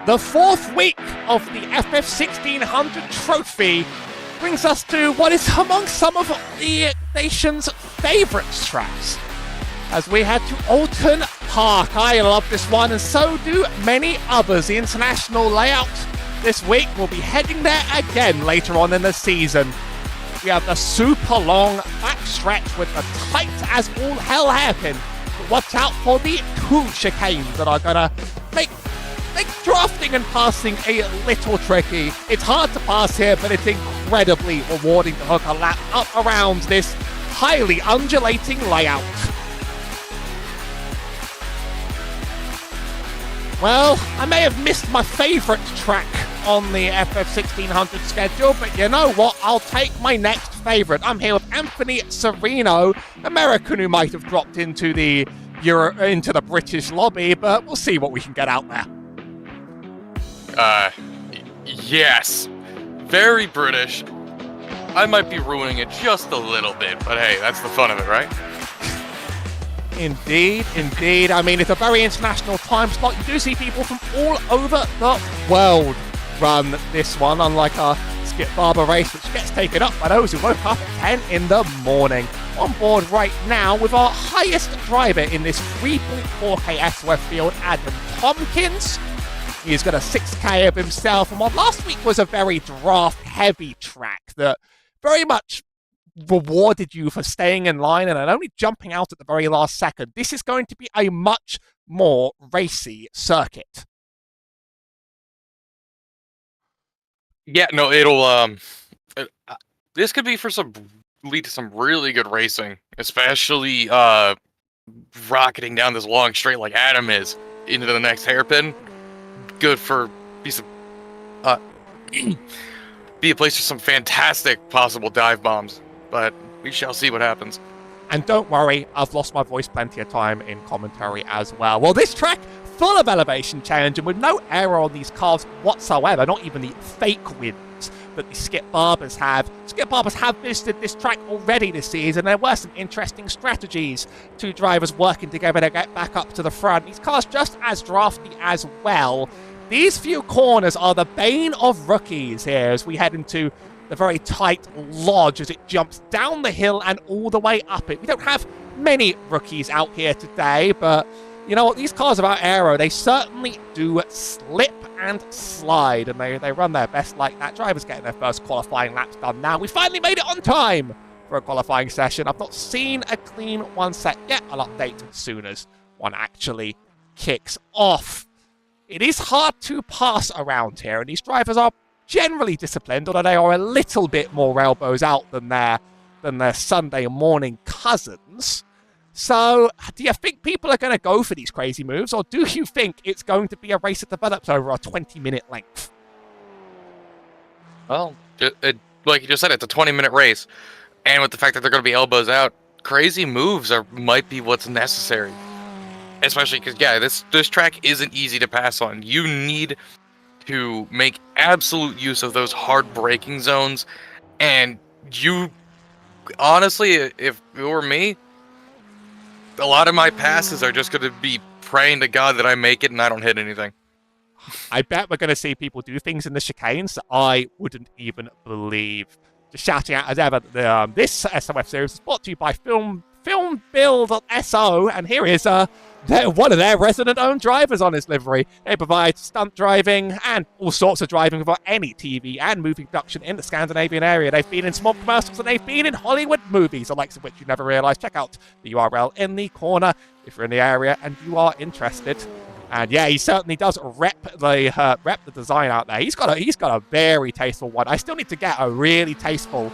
The fourth week of the FF1600 trophy brings us to what is among some of the nation's favourite tracks, as we head to Oulton Park. I love this one, and so do many others. The international layout this week will be heading there again later on in the season. We have the super long backstretch with the tight as all hell hairpin. But watch out for the two chicanes that are going to make drafting and passing a little tricky. It's hard to pass here, but it's incredibly rewarding to hook a lap up around this highly undulating layout. Well, I may have missed my favourite track on the FF1600 schedule, but you know what? I'll take my next favourite. I'm here with Anthony Cirino, American who might have dropped into the British lobby, but we'll see what we can get out there. Yes. Very British. I might be ruining it just a little bit, but hey, that's the fun of it, right? Indeed, indeed. I mean, it's a very international time slot. You do see people from all over the world run this one, unlike our Skip Barber race, which gets taken up by those who woke up at 10 in the morning. On board right now with our highest driver in this 3.4k SoF field, Adam Tompkins. He's got a 6k of himself, and while last week was a very draft-heavy track that very much rewarded you for staying in line and only jumping out at the very last second, this is going to be a much more racy circuit. Yeah, no, this could be lead to some really good racing, especially rocketing down this long straight like Adam is into the next hairpin. Good for be a place for some fantastic possible dive bombs, but we shall see what happens. And don't worry, I've lost my voice plenty of time in commentary as well. Well, this track, full of elevation change and with no error on these cars whatsoever, not even the fake wins that the Skip Barbers have. Skip Barbers have visited this track already this season. There were some interesting strategies. Two drivers working together to get back up to the front. These cars just as drafty as well. These few corners are the bane of rookies here as we head into the very tight lodge as it jumps down the hill and all the way up it. We don't have many rookies out here today, but you know what? These cars about aero, they certainly do slip and slide, and they run their best like that. Drivers getting their first qualifying laps done now. We finally made it on time for a qualifying session. I've not seen a clean one set yet. I'll update as soon as one actually kicks off. It is hard to pass around here, and these drivers are generally disciplined, although they are a little bit more elbows out than their Sunday morning cousins. So, do you think people are going to go for these crazy moves, or do you think it's going to be a race that develops over a 20-minute length? Well, like you just said, it's a 20-minute race, and with the fact that they're going to be elbows out, crazy moves might be what's necessary. Especially because, yeah, this track isn't easy to pass on. You need to make absolute use of those hard braking zones, and you, honestly, if it were me, a lot of my passes are just going to be praying to God that I make it and I don't hit anything. I bet we're going to see people do things in the chicanes that I wouldn't even believe. Just shouting out as ever, this SoF series is brought to you by FILMBIL.NO, and here is one of their resident-owned drivers on his livery. They provide stunt driving and all sorts of driving for any TV and movie production in the Scandinavian area. They've been in small commercials and they've been in Hollywood movies, the likes of which you never realised. Check out the URL in the corner if you're in the area and you are interested. And yeah, he certainly does rep the design out there. He's got a very tasteful one. I still need to get a really tasteful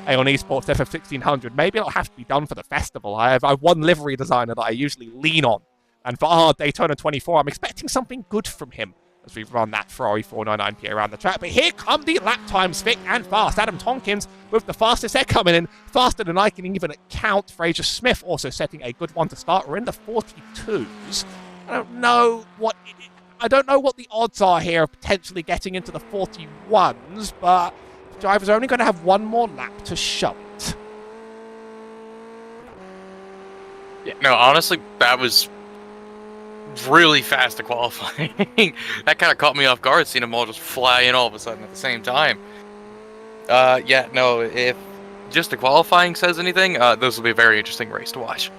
Aeon Esports FF1600. Maybe it'll have to be done for the festival. I have one livery designer that I usually lean on. And for our Daytona 24, I'm expecting something good from him as we run that Ferrari 499P around the track. But here come the lap times, thick and fast. Adam Tompkins with the fastest. They're coming in faster than I can even count. Fraser Smith also setting a good one to start. We're in the 42s. I don't know what the odds are here of potentially getting into the 41s, but the drivers are only going to have one more lap to show it. Yeah, no, honestly, that was really fast to qualifying. That kind of caught me off guard, seeing them all just fly in all of a sudden at the same time. Yeah, no, if just the qualifying says anything, this will be a very interesting race to watch.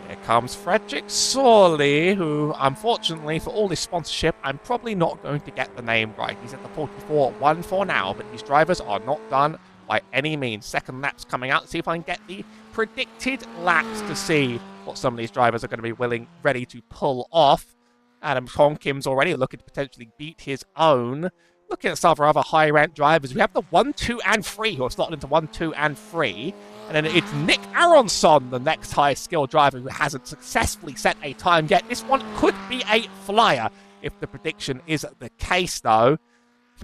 Here comes Frederick Sorley, who, unfortunately, for all his sponsorship, I'm probably not going to get the name right. He's at the 44.1 for now, but these drivers are not done by any means. Second lap's coming out. Let's see if I can get the predicted laps to see what some of these drivers are going to be ready to pull off. Adam Tonkins already looking to potentially beat his own. Looking at some of our other high-ranked drivers, we have the 1, 2, and 3 who are slotted into 1, 2, and 3. And then it's Nick Aronson, the next highest skill driver who hasn't successfully set a time yet. This one could be a flyer if the prediction is the case, though.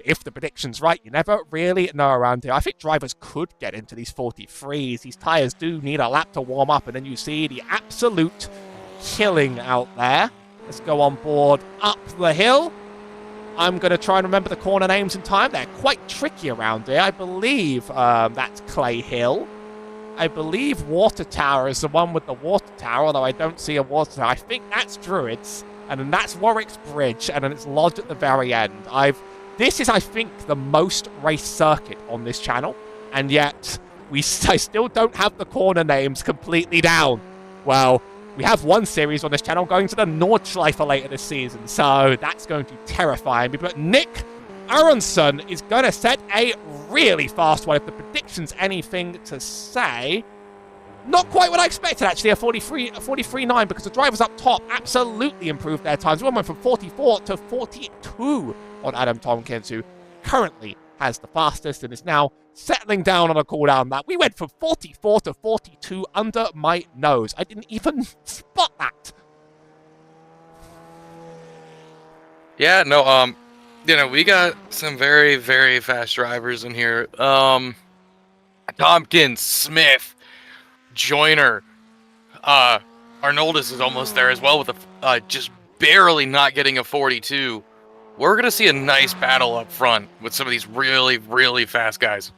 If the prediction's right, you never really know around here. I think drivers could get into these 43s. These tyres do need a lap to warm up, and then you see the absolute killing out there. Let's go on board up the hill. I'm going to try and remember the corner names in time. They're quite tricky around here. I believe that's Clay Hill. I believe Water Tower is the one with the water tower, although I don't see a water tower. I think that's Druids, and then that's Warwick's Bridge, and then it's lodged at the very end. This is, I think, the most race circuit on this channel, and yet I still don't have the corner names completely down. Well, we have one series on this channel going to the Nordschleife later this season, so that's going to terrify me. But Nick Aronson is going to set a really fast one if the prediction's anything to say. Not quite what I expected, actually, a 43.9, because the drivers up top absolutely improved their times. One went from 44 to 42 on Adam Tonkins, who currently has the fastest and is now settling down on a cooldown lap. We went from 44 to 42 under my nose. I didn't even spot that. Yeah, no, we got some very, very fast drivers in here. Tompkins, Smith, Joyner, Arnoldus is almost there as well with just barely not getting a 42. We're going to see a nice battle up front with some of these really, really fast guys.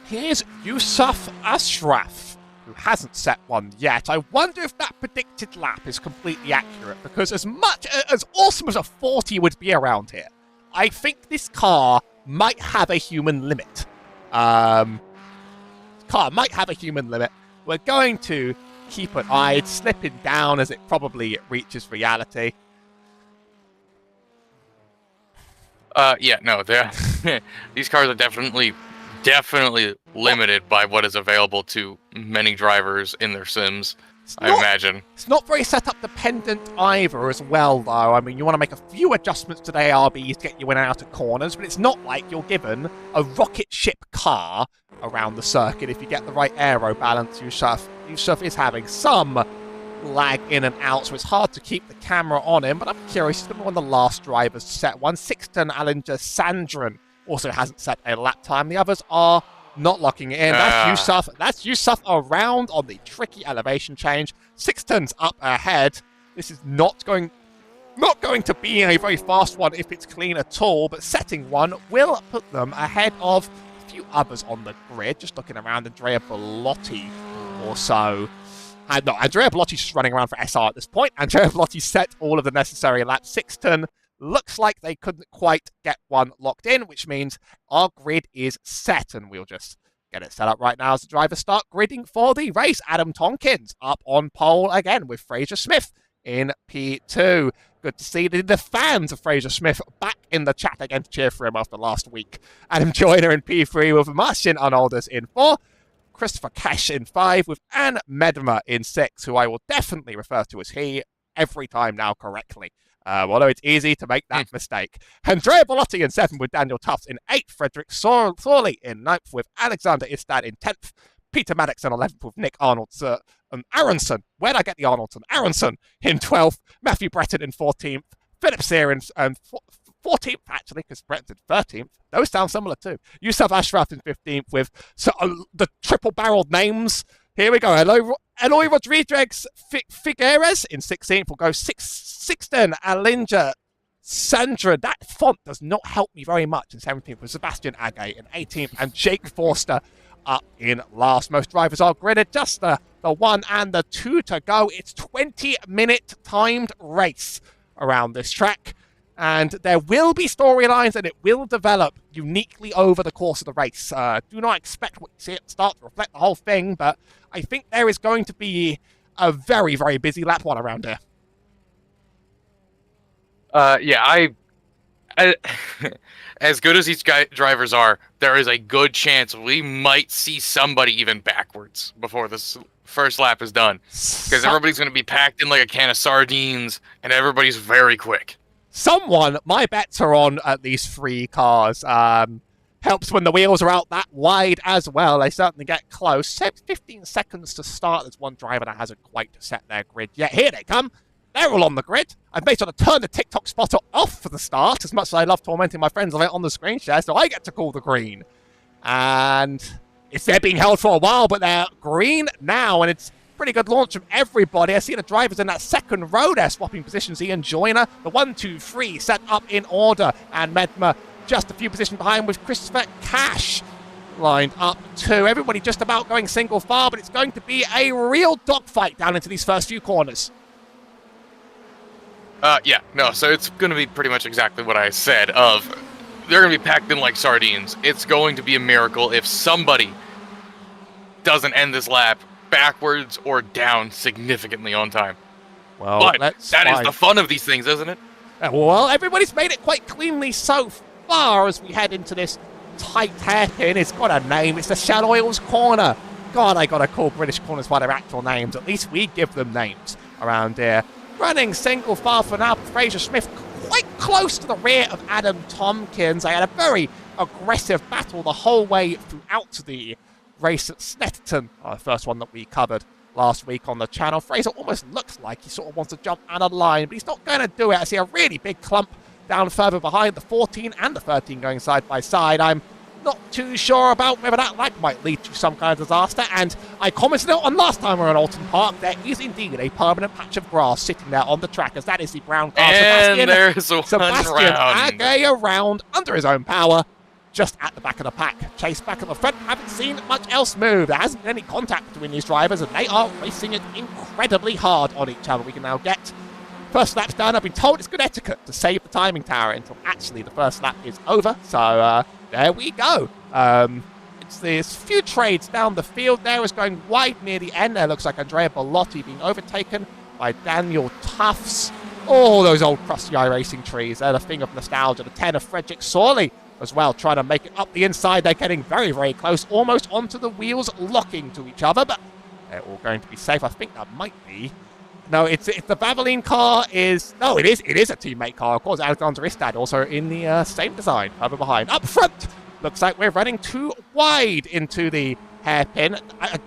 Here's Yusuf Ashraf, who hasn't set one yet. I wonder if that predicted lap is completely accurate, because as awesome as a 40 would be around here, I think this car might have a human limit. We're going to keep an eye. It's slipping down as it probably reaches reality. Yeah, no, these cars are definitely limited by what is available to many drivers in their sims, I imagine. It's not very setup dependent either as well, though. I mean, you want to make a few adjustments to the ARBs to get you in and out of corners, but it's not like you're given a rocket ship car around the circuit if you get the right aero balance. Yusuf is having some lag in and out, so it's hard to keep the camera on him, but I'm curious, he's going to be one of the last drivers to set one. Sixton Allinger Sandron also hasn't set a lap time. The others are not locking it in. That's Yusuf around on the tricky elevation change. Sixton's up ahead. This is not going to be a very fast one if it's clean at all, but setting one will put them ahead of a few others on the grid. Just looking around, Andrea Bellotti also. No, Andrea Bellotti's just running around for SR at this point. Andrea Bellotti set all of the necessary laps. Sixton looks like they couldn't quite get one locked in, which means our grid is set, and we'll just get it set up right now as the drivers start gridding for the race. Adam Tonkins up on pole again with Fraser Smith in P2. Good to see the fans of Fraser Smith back in the chat again to cheer for him after last week. Adam Joyner in P3 with Marcin Arnoldus in 4. Christopher Cash in 5 with Anne Medema in 6, who I will definitely refer to as he every time now correctly. Although it's easy to make that mistake. Andrea Bellotti in 7 with Daniel Tufts in 8. Frederick Thorley in 9th with Alexander Istad in 10th. Peter Maddox in 11th with Nick Arnoldson. Aronson, where'd I get the Arnoldson? Aronson in 12th. Matthew Breton in 14th. Philip Sear in 14th, actually, because Breton's in 13th. Those sound similar too. Yusuf Ashraf in 15th with the triple-barreled names. Here we go. Eloy Rodriguez Figueres in 16th. We'll go Sixton Allinger Sandra. That font does not help me very much in 17th with Sebastian Agay in 18th. And Jake Forster up in last. Most drivers are gridded. Just the the 1 and the 2 to go. It's 20-minute timed race around this track. And there will be storylines, and it will develop uniquely over the course of the race. Do not expect what you see at the start to reflect the whole thing, but I think there is going to be a very, very busy lap 1 around here. I as good as these drivers are, there is a good chance we might see somebody even backwards before this first lap is done. Because everybody's going to be packed in like a can of sardines, and everybody's very quick. My bets are on at least 3 cars. Helps when the wheels are out that wide as well. They certainly get close. 15 seconds to start. There's one driver that hasn't quite set their grid yet. Here they come. They're all on the grid. I've made sure to turn the TikTok spotter off for the start, as much as I love tormenting my friends on the screen share, so I get to call the green. And they're being held for a while, but they're green now, and it's pretty good launch from everybody. I see the drivers in that second row there swapping positions. Ian Joyner, the 1, 2, 3 set up in order, and Medma just a few positions behind with Christopher Cash lined up too. Everybody just about going single file, but it's going to be a real dogfight down into these first few corners. So it's going to be pretty much exactly what I said they're going to be packed in like sardines. It's going to be a miracle if somebody doesn't end this lap backwards or down significantly on time. Well, but that is the fun of these things, isn't it? Well, everybody's made it quite cleanly so far as we head into this tight hairpin. It's got a name. It's the Shell Oils Corner. God, I gotta call British corners by their actual names. At least we give them names around here. Running single file for now, Fraser Smith quite close to the rear of Adam Tompkins. They had a very aggressive battle the whole way throughout the race at Snetterton, the first one that we covered last week on the channel. Fraser almost looks like he sort of wants to jump out of line, but he's not going to do it. I see a really big clump down further behind, the 14 and the 13 going side by side. I'm not too sure about whether that lag might lead to some kind of disaster, and I commented on last time we were at Oulton Park, there is indeed a permanent patch of grass sitting there on the track, as that is the brown car. And there's Sebastian Agay around under his own power, just at the back of the pack. Chase back at the front, haven't seen much else move. There hasn't been any contact between these drivers, and they are racing it incredibly hard on each other. We can now get first lap's done. I've been told it's good etiquette to save the timing tower until actually the first lap is over, so there we go. There's a few trades down the field there. Is going wide near the end. There looks like Andrea Bellotti being overtaken by Daniel Tufts. All those old crusty iRacing trees. They're the thing of nostalgia. The 10 of Frederick Sorley as well, trying to make it up the inside. They're getting very, very close, almost onto the wheels, locking to each other, but they're all going to be safe. I think that might be... No, it's the Valvoline car is... No, it is a teammate car. Of course, Alexander Istad also in the same design, further behind. Up front! Looks like we're running too wide into the hairpin.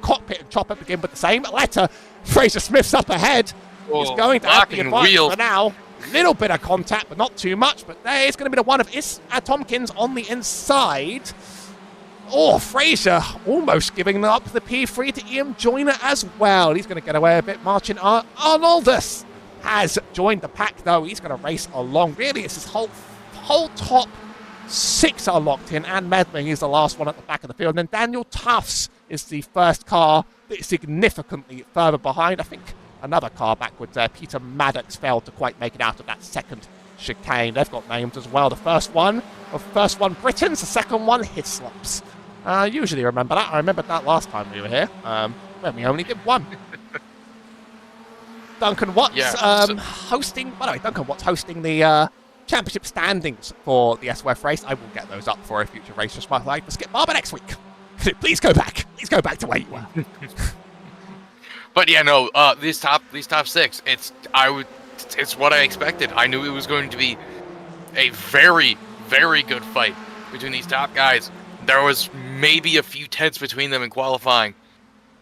Cockpit and chopper begin with the same letter. Fraser Smith's up ahead. He's going to have the advantage for now. Little bit of contact, but not too much. But there is going to be the one of Tompkins on the inside. Oh, Fraser almost giving up the P3 to Ian Joyner as well. He's going to get away a bit. Martin Arnoldus has joined the pack, though. He's going to race along. Really, it's his whole top 6 are locked in, and Medling is the last one at the back of the field. And then Daniel Tufts is the first car that is significantly further behind. I think another car backwards there. Peter Maddox failed to quite make it out of that second chicane. They've got names as well. The first one Britons, the second one Hislops. Usually remember that. I remembered that last time we were here, when we only did one. Duncan Watts hosting... By the way, Duncan Watts hosting the championship standings for the SoF race. I will get those up for a future race. Just might like to skip Barber next week. Please go back. Please go back to where you were. But yeah, no. These top 6. It's what I expected. I knew it was going to be a very, very good fight between these top guys. There was maybe a few tenths between them in qualifying.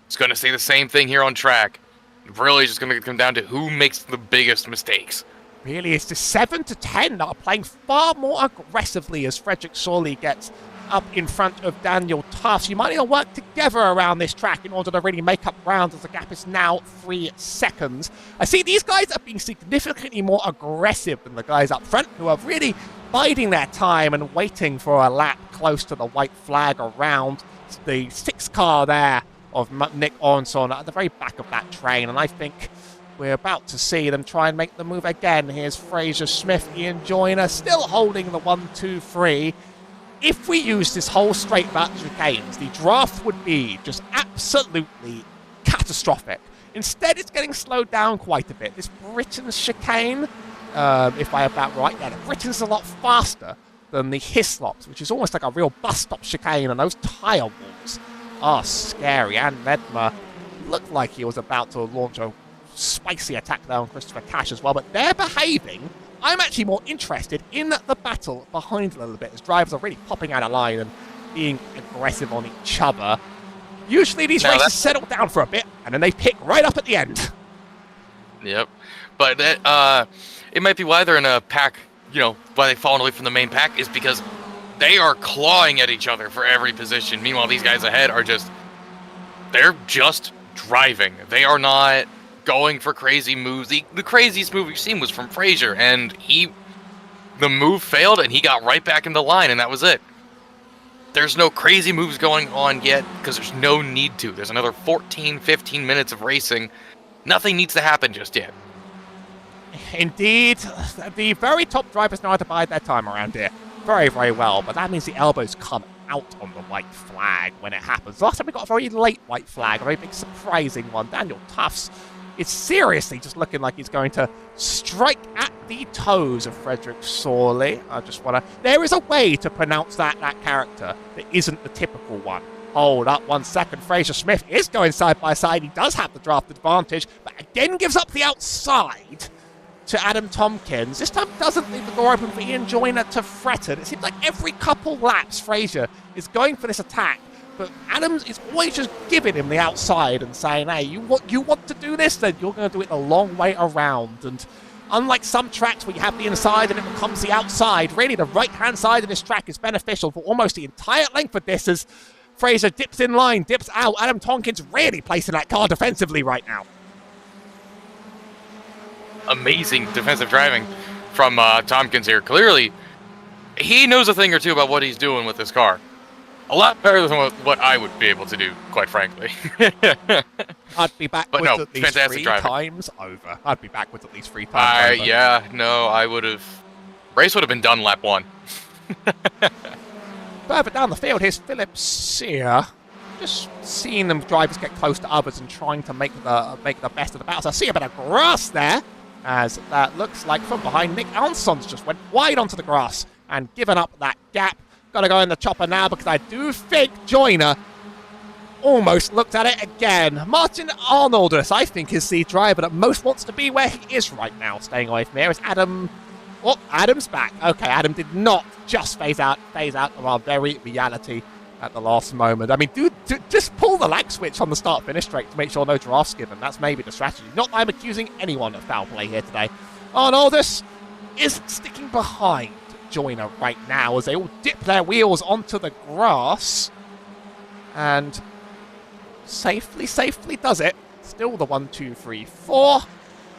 It's going to say the same thing here on track. Really just going to come down to who makes the biggest mistakes. Really, it's the 7 to 10 that are playing far more aggressively as Frederick Sorley gets up in front of Daniel Tufts. You might need to work together around this track in order to really make up ground, as the gap is now 3 seconds. I see these guys are being significantly more aggressive than the guys up front, who are really biding their time and waiting for a lap close to the white flag around the 6 car there of Nick Oulton at the very back of that train, and I think we're about to see them try and make the move again. Here's Fraser Smith, Ian Joyner, still holding the 1-2-3. If we use this whole straight about chicanes, the draft would be just absolutely catastrophic. Instead, it's getting slowed down quite a bit. This Britain's chicane, if I have that right, yeah, the Britain's a lot faster than the Hislops, which is almost like a real bus-stop chicane, and those tyre walls are scary. And Medma looked like he was about to launch a spicy attack there on Christopher Cash as well, but they're behaving. I'm actually more interested in the battle behind a little bit, as drivers are really popping out of line and being aggressive on each other. Usually these races settle down for a bit, and then they pick right up at the end. Yep. But that, it might be why they're in a pack, why they've fallen away from the main pack, is because they are clawing at each other for every position. Meanwhile, these guys ahead are they're just driving. They are not going for crazy moves. The craziest move we've seen was from Fraser, and the move failed, and he got right back in the line, and that was it. There's no crazy moves going on yet, because there's no need to. There's another 14, 15 minutes of racing. Nothing needs to happen just yet. Indeed, the very top drivers know how to bide their time around here very, very well, but that means the elbows come out on the white flag when it happens. Last time we got a very late white flag, a very big surprising one. Daniel Tufts is seriously just looking like he's going to strike at the toes of Frederick Sorley. I just want to... There is a way to pronounce that character that isn't the typical one. Hold up 1 second. Fraser Smith is going side by side. He does have the draft advantage, but again gives up the outside to Adam Tompkins. This time doesn't leave the door open for Ian Joyner to threaten. It seems like every couple laps Fraser is going for this attack, but Adams is always just giving him the outside and saying, hey, you want to do this? Then you're going to do it the long way around. And unlike some tracks where you have the inside and it becomes the outside, really the right-hand side of this track is beneficial for almost the entire length of this as Fraser dips in line, dips out. Adam Tompkins really placing that car defensively right now. Amazing defensive driving from Tompkins here. Clearly, he knows a thing or two about what he's doing with this car. A lot better than what I would be able to do, quite frankly. I'd be backwards at least 3 times over. I'd be backwards at least 3 times over. Yeah, no, I would have... Race would have been done lap 1. Further down the field, here's Philip Sear. Just seeing them drivers get close to others and trying to make the best of the battle. So I see a bit of grass there, as that looks like from behind Nick Alson's just went wide onto the grass and given up that gap. Got to go in the chopper now because I do think Joyner almost looked at it again. Martin Arnoldus, I think, is the driver that most wants to be where he is right now, staying away from here. Is Adam... Oh, Adam's back. Okay, Adam did not just phase out of our very reality at the last moment. I mean, just pull the lag switch on the start-finish straight to make sure no draft's given. That's maybe the strategy. Not that I'm accusing anyone of foul play here today. Arnoldus is sticking behind Joyner right now as they all dip their wheels onto the grass. And safely does it. Still the 1, 2, 3, 4.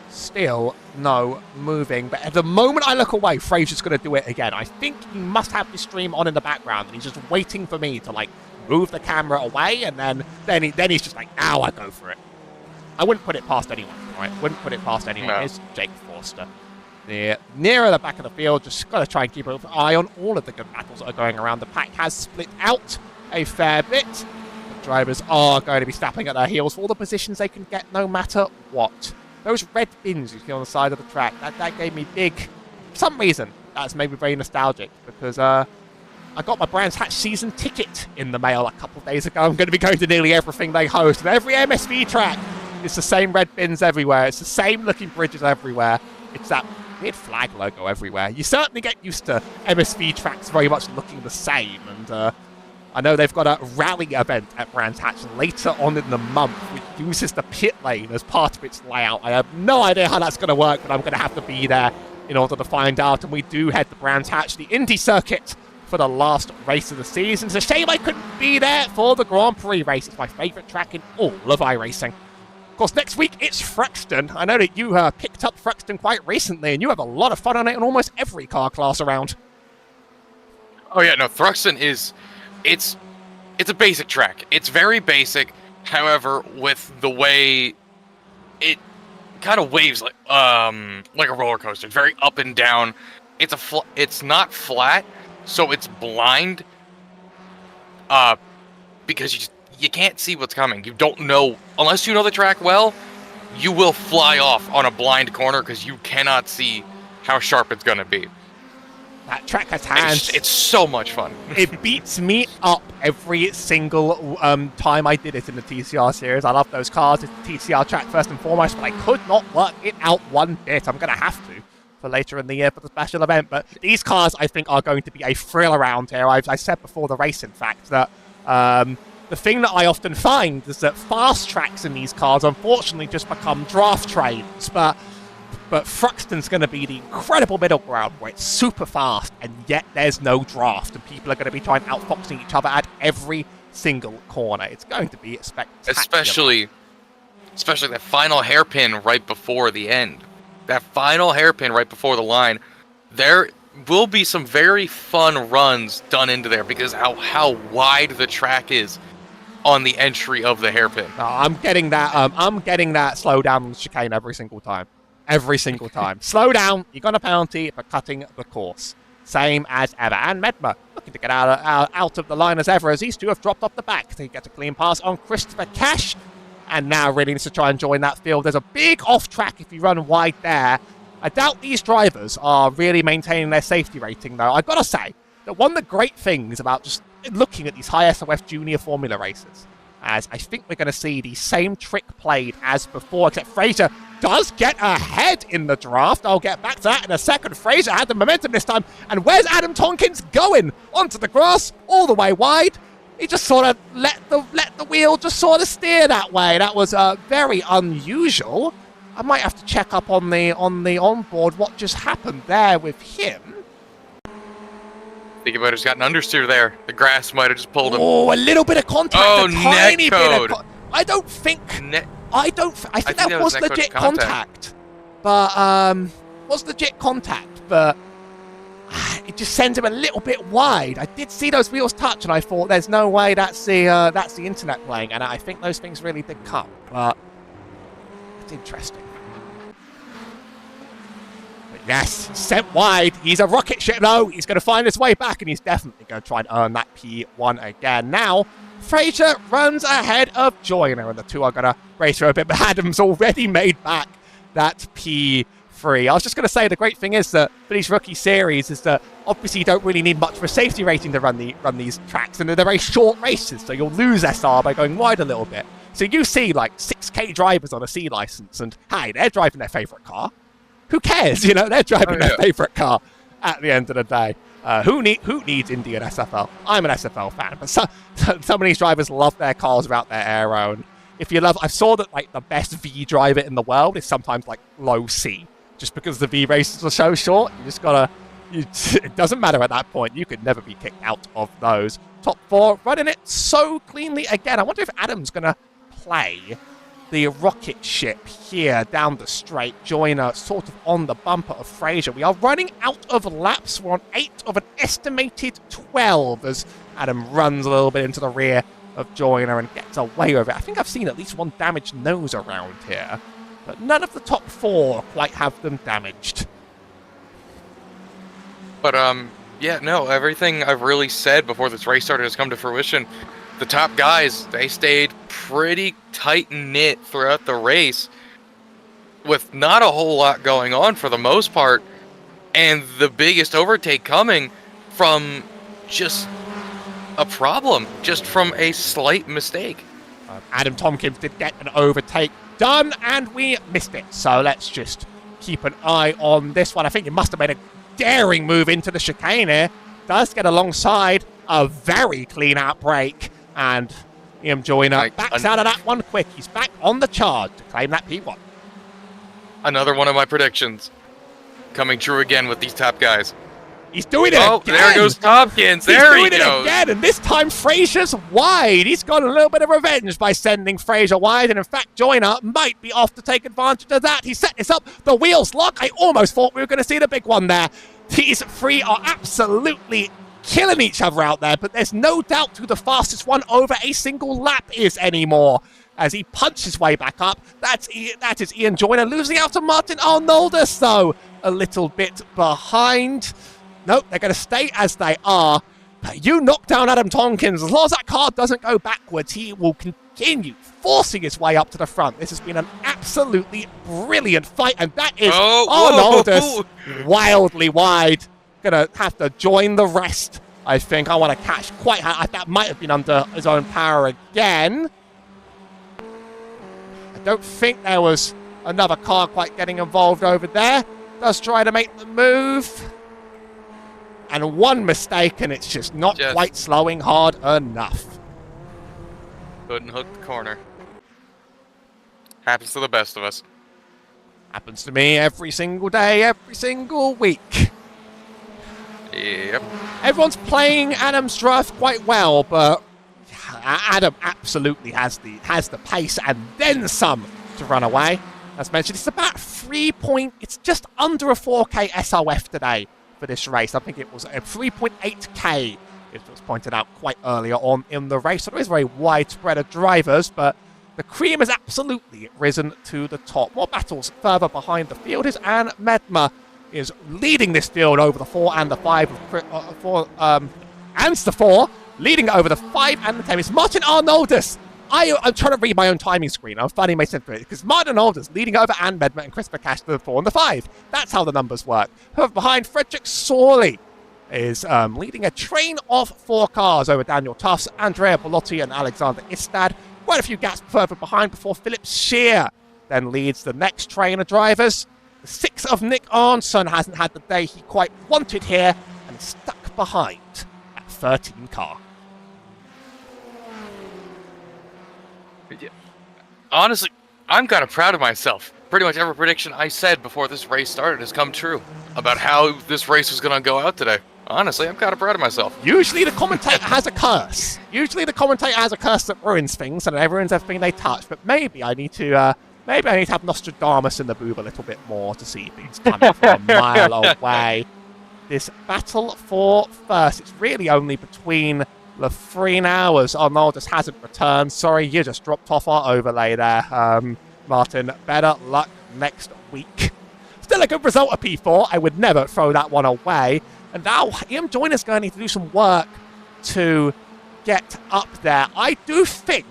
Still no moving. But at the moment I look away, Fraser's going to do it again. I think he must have this stream on in the background and he's just waiting for me to, like, move the camera away, and then he's just like, now I go for it. I wouldn't put it past anyone, right? Wouldn't put it past anyone. No. Here's Jake Forster. Nearer the back of the field, just got to try and keep an eye on all of the good battles that are going around. The pack has split out a fair bit. The drivers are going to be snapping at their heels for all the positions they can get no matter what. Those red bins you see on the side of the track, that gave me big... For some reason, that's made me very nostalgic, because I got my Brands Hatch season ticket in the mail a couple of days ago. I'm going to be going to nearly everything they host. And every MSV track, it's the same red bins everywhere. It's the same looking bridges everywhere. It's that weird flag logo everywhere. You certainly get used to MSV tracks very much looking the same. And I know they've got a rally event at Brands Hatch later on in the month, which uses the pit lane as part of its layout. I have no idea how that's going to work, but I'm going to have to be there in order to find out. And we do head to Brands Hatch, the Indy circuit, for the last race of the season. It's a shame I couldn't be there for the Grand Prix race. It's my favourite track in all of iRacing. Of course, next week it's Thruxton. I know that you picked up Thruxton quite recently, and you have a lot of fun on it in almost every car class around. Oh yeah, no, Thruxton is... It's a basic track. It's very basic. However, with the way it kind of waves like a roller coaster, it's very up and down. It's not flat, so it's blind. Because you can't see what's coming. You don't know unless you know the track well. You will fly off on a blind corner because you cannot see how sharp it's gonna be. That track has hands. It's so much fun. It beats me up every single time I did it in the TCR series. I love those cars. It's the TCR track first and foremost, but I could not work it out one bit. I'm going to have to for later in the year for the special event. But these cars, I think, are going to be a thrill around here. I said before the race, in fact, that the thing that I often find is that fast tracks in these cars, unfortunately, just become draft trains. But Thruxton's going to be the incredible middle ground where it's super fast and yet there's no draft and people are going to be trying outfoxing each other at every single corner. It's going to be spectacular. Especially that final hairpin right before the end. That final hairpin right before the line. There will be some very fun runs done into there because how wide the track is on the entry of the hairpin. I'm getting that slow down on the chicane every single time. Every single time. Slow down, you got a penalty for cutting the course. Same as ever. And Medma looking to get out of the line as ever, as these two have dropped off the back. He gets a clean pass on Christopher Cash, and now really needs to try and join that field. There's a big off track if you run wide there. I doubt these drivers are really maintaining their safety rating, though. I've got to say that one of the great things about just looking at these high SoF junior formula races, as I think we're going to see the same trick played as before, except Fraser does get ahead in the draft. I'll get back to that in a second. Fraser had the momentum this time. And where's Adam Tonkins going? Onto the grass, all the way wide. He just sort of let the wheel just sort of steer that way. That was very unusual. I might have to check up on the onboard what just happened there with him. Think about it, he's got an understeer there. The grass might have just pulled him. Oh, a little bit of contact. Oh, a tiny netcode. bit of I don't think... I think that was legit contact. But, was legit contact, but it just sends him a little bit wide. I did see those wheels touch, and I thought, there's no way that's the internet playing, and I think those things really did come. But it's interesting. But yes, sent wide. He's a rocket ship. No, he's going to find his way back, and he's definitely going to try and earn that P1 again. Now, Fraser runs ahead of Joyner, and the two are going to race for a bit, but Adams already made back that P3. I was just going to say, the great thing is that for these rookie series is that obviously you don't really need much of a safety rating to run these tracks, and they're very short races, so you'll lose SR by going wide a little bit. So you see like 6K drivers on a C license, and hey, they're driving their favourite car. Who cares? You know, they're driving their favourite car at the end of the day. Who needs Indian SFL? I'm an SFL fan, but some of these drivers love their cars without their aero. And if you love, I saw that like the best V driver in the world is sometimes like low C, just because the V races are so short. You just gotta. It doesn't matter at that point. You could never be kicked out of those. Top four running it so cleanly again. I wonder if Adam's gonna play the rocket ship here down the straight. Joyner sort of on the bumper of Fraser. We are running out of laps. We're on 8 of an estimated 12 as Adam runs a little bit into the rear of Joyner and gets away with it. I think I've seen at least one damaged nose around here, but none of the top 4 quite have them damaged. But yeah, no, everything I've really said before this race started has come to fruition. The top guys, they stayed pretty tight-knit throughout the race with not a whole lot going on for the most part, and the biggest overtake coming from just a problem, just from a slight mistake. Adam Tompkins did get an overtake done, and we missed it. So let's just keep an eye on this one. I think it must have made a daring move into the chicane here. Does get alongside a very clean-out break. And Ian Joyner backs out of that one quick. He's back on the charge to claim that P1. Another one of my predictions coming true again with these top guys. He's doing it again. There goes Tompkins. There he goes. He's doing it again, and this time Fraser's wide. He's got a little bit of revenge by sending Fraser wide, and in fact, Joyner might be off to take advantage of that. He set this up. The wheels lock. I almost thought we were going to see the big one there. These three are absolutely killing each other out there, but there's no doubt who the fastest one over a single lap is anymore. As he punches his way back up, that is Ian Joyner losing out to Martin Arnoldus, though. A little bit behind. Nope, they're going to stay as they are. But you knock down Adam Tonkins. As long as that car doesn't go backwards, he will continue forcing his way up to the front. This has been an absolutely brilliant fight, and that is Arnoldus wildly wide. Going to have to join the rest, I think. I want to catch quite high. That might have been under his own power again. I don't think there was another car quite getting involved over there. Does try to make the move. And one mistake, and it's just not quite slowing hard enough. Couldn't hook the corner. Happens to the best of us. Happens to me every single day, every single week. Yep. Everyone's playing Adam's draft quite well, but Adam absolutely has the pace and then some to run away. As mentioned, it's about it's just under a 4K SoF today for this race. I think it was a 3.8K. It was pointed out quite earlier on in the race. So there is very widespread of drivers, but the cream has absolutely risen to the top. More battles further behind the field is Anne Medma is leading this field over the 4 and the 5 and the 4, leading over the 5 and the 10. It's Martin Arnoldus. I'm trying to read my own timing screen. I'm finding my sense of it because Martin Arnoldus leading over Anne Medma and Christopher Cash to the 4 and the 5. That's how the numbers work. However, behind Frederick Sorley is leading a train of 4 cars over Daniel Tufts, Andrea Bellotti and Alexander Istad. Quite a few gaps further behind before Philip Scheer then leads the next train of drivers. The 6 of Nick Arnson hasn't had the day he quite wanted here and is stuck behind at 13 car. Honestly, I'm kind of proud of myself. Pretty much every prediction I said before this race started has come true about how this race was going to go out today. Honestly, I'm kind of proud of myself. Usually the commentator has a curse. Usually the commentator has a curse that ruins things and it ruins everything they touch. But maybe I need to have Nostradamus in the booth a little bit more to see things coming from a mile away. This battle for first, it's really only between the 3 hours. Arnoldus hasn't returned. Sorry, you just dropped off our overlay there. Martin, better luck next week. Still a good result of P4. I would never throw that one away. And now Ian Joyner's going to need to do some work to get up there. I do think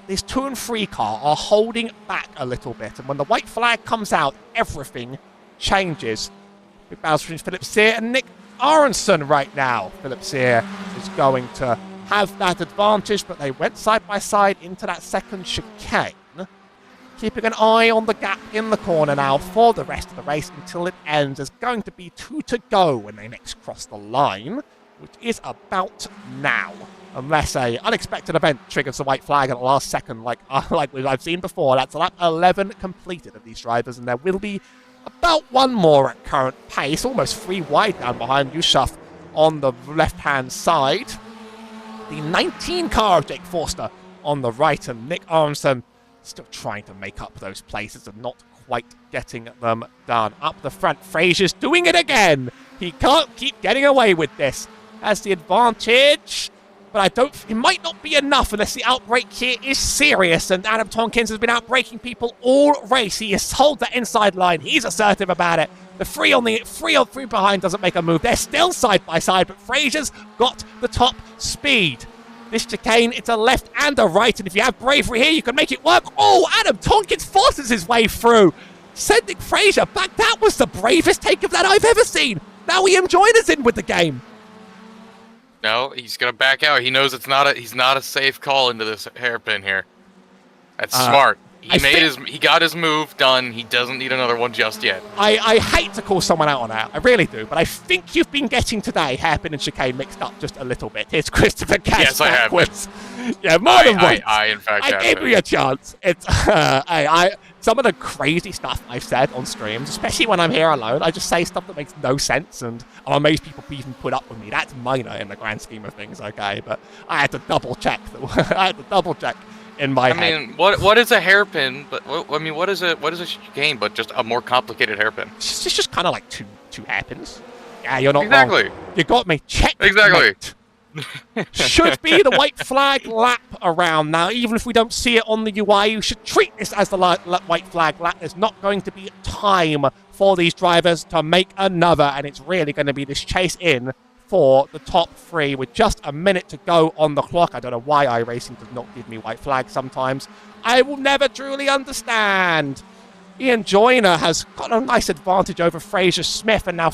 this 2 and 3 car are holding back a little bit. And when the white flag comes out, everything changes. Big battles between Philip Sear and Nick Aronson right now. Philip Sear is going to have that advantage, but they went side by side into that second chicane. Keeping an eye on the gap in the corner now for the rest of the race until it ends. There's going to be 2 to go when they next cross the line, which is about now. Unless a unexpected event triggers the white flag at the last second, like I've seen before. That's lap 11 completed of these drivers, and there will be about 1 more at current pace, almost 3 wide down behind Yusuf on the left-hand side. The 19 car of Jake Forster on the right, and Nick Armstrong still trying to make up those places and not quite getting them done. Up the front, Fraser's doing it again. He can't keep getting away with this. Has the advantage, but it might not be enough unless the outbreak here is serious, and Adam Tonkins has been outbraking people all race. He has held that inside line. He's assertive about it. The 3 behind doesn't make a move. They're still side by side, but Fraser's got the top speed. This chicane, it's a left and a right, and if you have bravery here, you can make it work. Oh, Adam Tonkins forces his way through, sending Fraser back. That was the bravest take of that I've ever seen. Now Ian Joyner's in with the game. No, he's gonna back out. He knows he's not a safe call into this hairpin here. That's smart. He got his move done. He doesn't need another one just yet. I hate to call someone out on that. I really do. But I think you've been getting today hairpin and chicane mixed up just a little bit. Here's Christopher Cash. Yes, I have. Yeah, more than once. I in fact have. I gave you a chance. It's some of the crazy stuff I've said on streams, especially when I'm here alone, I just say stuff that makes no sense, and I'm amazed people even put up with me. That's minor in the grand scheme of things, okay? But I had to double check. In my head. I mean, what is a hairpin? But what is a chicane? But just a more complicated hairpin. It's just kind of like two hairpins. Yeah, you're not Exactly. wrong. You got me. Check. Exactly. Should be the white flag lap around now. Even if we don't see it on the UI, you should treat this as the white flag lap. There's not going to be time for these drivers to make another, and it's really going to be this chase in for the top three with just a minute to go on the clock. I don't know why iRacing does not give me white flags sometimes. I will never truly understand. Ian Joyner has got a nice advantage over Fraser Smith, and now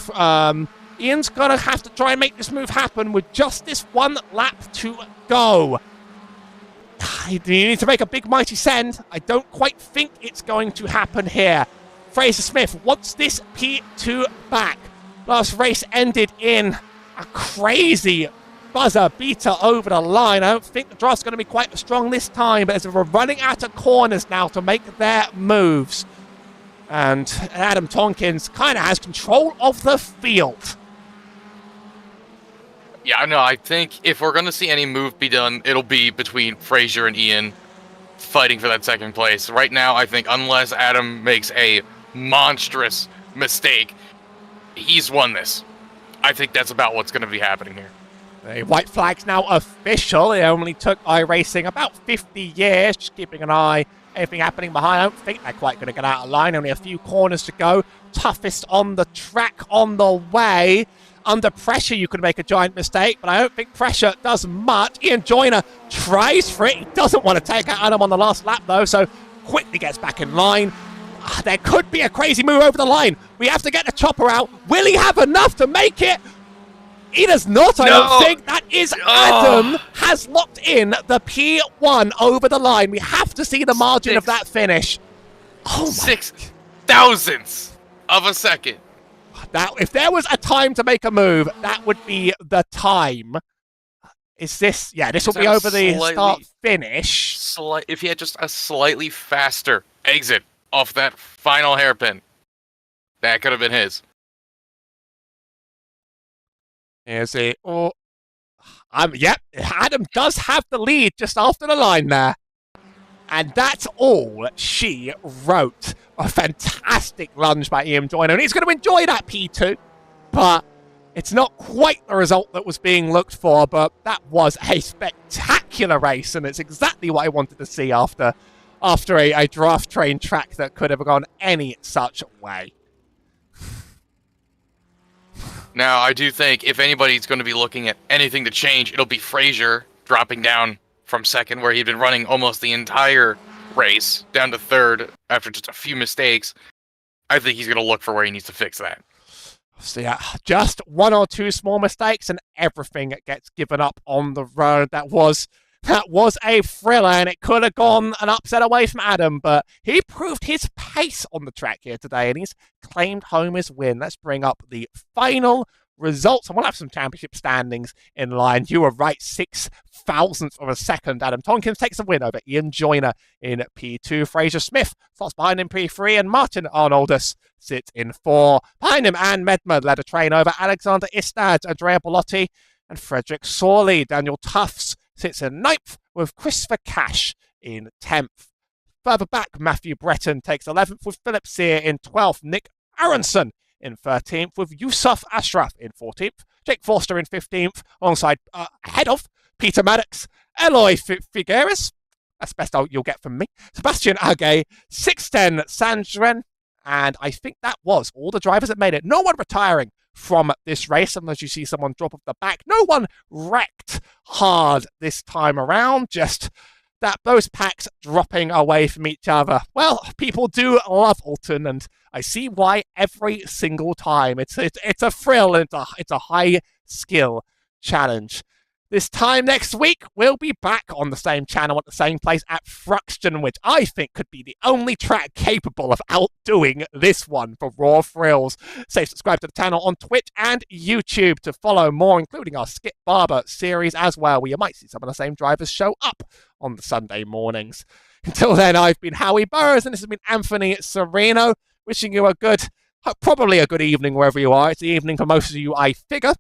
Ian's going to have to try and make this move happen with just this one lap to go. You need to make a big mighty send. I don't quite think it's going to happen here. Fraser Smith wants this P2 back. Last race ended in a crazy buzzer beater over the line. I don't think the draft's going to be quite as strong this time, but as we're running out of corners now to make their moves. And Adam Tonkins kind of has control of the field. Yeah, no, I think if we're going to see any move be done, it'll be between Fraser and Ian fighting for that second place. Right now, I think unless Adam makes a monstrous mistake, he's won this. I think that's about what's going to be happening here. The white flag's now official. It only took iRacing about 50 years, just keeping an eye. Anything happening behind, I don't think they're quite going to get out of line. Only a few corners to go. Toughest on the track on the way. Under pressure, you could make a giant mistake, but I don't think pressure does much. Ian Joyner tries for it. He doesn't want to take out Adam on the last lap, though, so quickly gets back in line. There could be a crazy move over the line. We have to get the chopper out. Will he have enough to make it? He does not, I don't think. That is Adam has locked in the P1 over the line. We have to see the margin of that finish. Oh my. 6 thousandths of a second. Now, if there was a time to make a move, that would be the time. Is this... Yeah, this will be over the start-finish. If he had just a slightly faster exit off that final hairpin, that could have been his. Here's it. Oh, yep, Adam does have the lead just after the line there. And that's all she wrote. A fantastic lunge by Ian Joyner. And he's going to enjoy that P2. But it's not quite the result that was being looked for. But that was a spectacular race. And it's exactly what I wanted to see after a draft train track that could have gone any such way. Now, I do think if anybody's going to be looking at anything to change, it'll be Fraser dropping down from second, where he'd been running almost the entire race, down to third after just a few mistakes. I think he's going to look for where he needs to fix that. So yeah, just one or two small mistakes and everything gets given up on the road. That was a thriller, and it could have gone an upset away from Adam, but he proved his pace on the track here today, and he's claimed home his win. Let's bring up the final results, and we'll have some championship standings in line. You were right, 6 thousandths of a second. Adam Tonkins takes the win over Ian Joyner in P2. Fraser Smith slots behind him P3, and Martin Arnoldus sits in 4. Behind him, Anne Medmer led a train over Alexander Istad, Andrea Bellotti, and Frederick Sorley. Daniel Tufts sits in 9th, with Christopher Cash in 10th. Further back, Matthew Breton takes 11th, with Philip Sear in 12th. Nick Aronson in 13th, with Yusuf Ashraf in 14th. Jake Forster in 15th, alongside ahead of Peter Maddox, Eloy Figueres, that's best you'll get from me, Sebastian Agay, 610 Sandren, and I think that was all the drivers that made it. No one retiring from this race, unless you see someone drop off the back. No one wrecked hard this time around, just that those packs dropping away from each other. Well, people do love Oulton, and I see why every single time. It's a thrill, and it's a high skill challenge. This time next week, we'll be back on the same channel at the same place at Thruxton, which I think could be the only track capable of outdoing this one for raw thrills. So subscribe to the channel on Twitch and YouTube to follow more, including our Skip Barber series as well, where you might see some of the same drivers show up on the Sunday mornings. Until then, I've been Howie Burroughs, and this has been Anthony Cirino, wishing you a good, probably a good evening wherever you are. It's the evening for most of you, I figure.